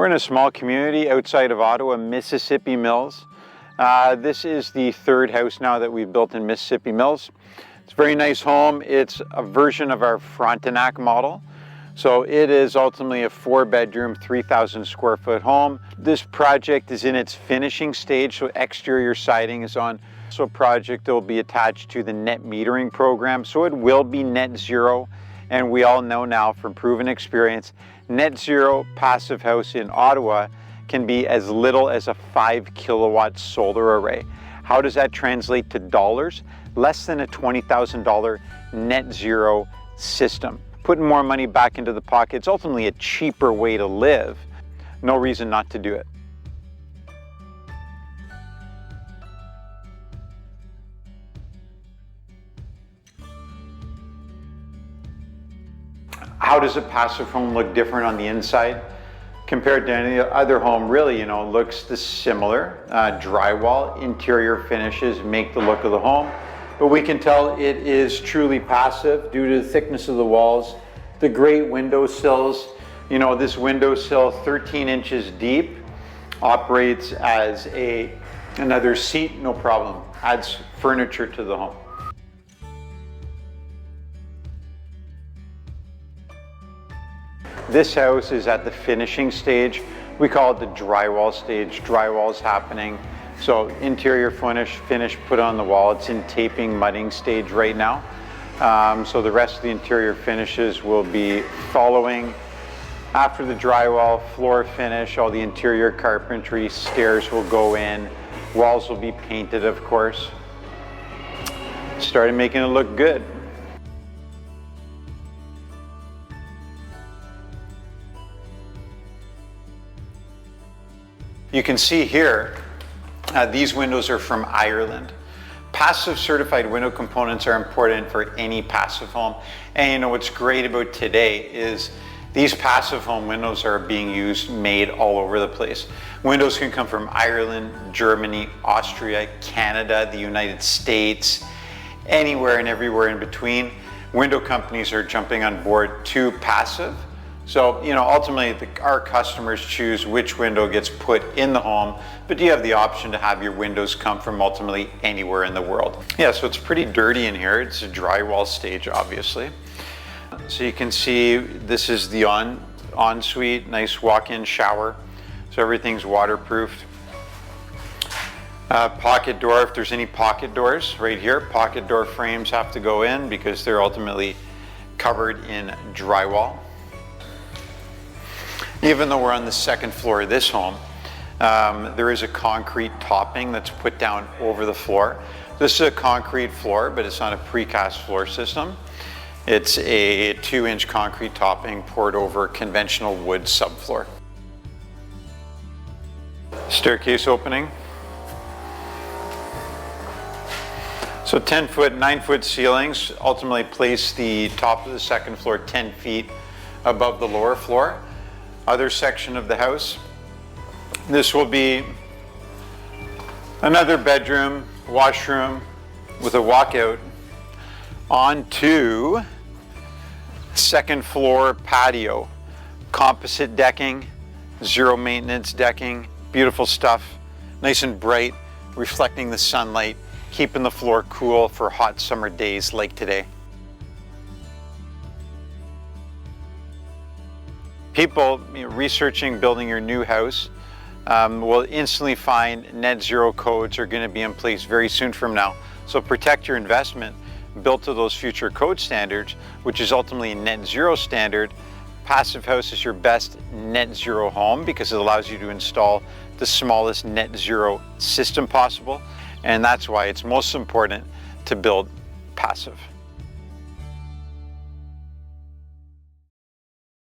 We're in a small community outside of Ottawa, Mississippi Mills. This is the third house now that we've built in Mississippi Mills. It's a very nice home. It's a version of our Frontenac model. So it is ultimately a 4-bedroom, 3,000 square foot home. This project is in its finishing stage, so exterior siding is on. So a project that will be attached to the net metering program. So it will be net zero. And we all know now from proven experience, net zero passive house in Ottawa can be as little as a 5 kilowatt solar array. How does that translate to dollars? Less than a $20,000 net zero system. Putting more money back into the pocket, it's ultimately a cheaper way to live. No reason not to do it. How does a passive home look different on the inside compared to any other home? Really, looks similar. Drywall, interior finishes make the look of the home, but we can tell it is truly passive due to the thickness of the walls, the great window sills. This window sill, 13 inches deep, operates as another seat, no problem. Adds furniture to the home. This house is at the finishing stage. We call it the drywall stage. Drywall is happening. So interior finish put on the wall. It's in taping, mudding stage right now. So the rest of the interior finishes will be following after the drywall, floor finish, all the interior carpentry, stairs will go in, walls will be painted, of course. Started making it look good. You can see here, these windows are from Ireland. Passive certified window components are important for any passive home. And what's great about today is these passive home windows are being made all over the place. Windows can come from Ireland, Germany, Austria, Canada, the United States, anywhere and everywhere in between. Window companies are jumping on board to passive. So, ultimately our customers choose which window gets put in the home, but you have the option to have your windows come from ultimately anywhere in the world. Yeah, so it's pretty dirty in here. It's a drywall stage, obviously. So you can see this is the ensuite, nice walk-in shower. So everything's waterproofed. Pocket door, if there's any pocket doors right here, pocket door frames have to go in because they're ultimately covered in drywall. Even though we're on the second floor of this home, there is a concrete topping that's put down over the floor. This is a concrete floor, but it's not a precast floor system. It's a 2-inch concrete topping poured over conventional wood subfloor. Staircase opening. So 10-foot, 9-foot ceilings ultimately place the top of the second floor 10 feet above the lower floor. Other section of the house. This will be another bedroom, washroom with a walkout onto second floor patio. Composite decking, zero maintenance decking, beautiful stuff, nice and bright, reflecting the sunlight, keeping the floor cool for hot summer days like today. People researching building your new house will instantly find net zero codes are going to be in place very soon from now. So protect your investment built to those future code standards, which is ultimately a net zero standard. Passive house is your best net zero home because it allows you to install the smallest net zero system possible. And that's why it's most important to build passive.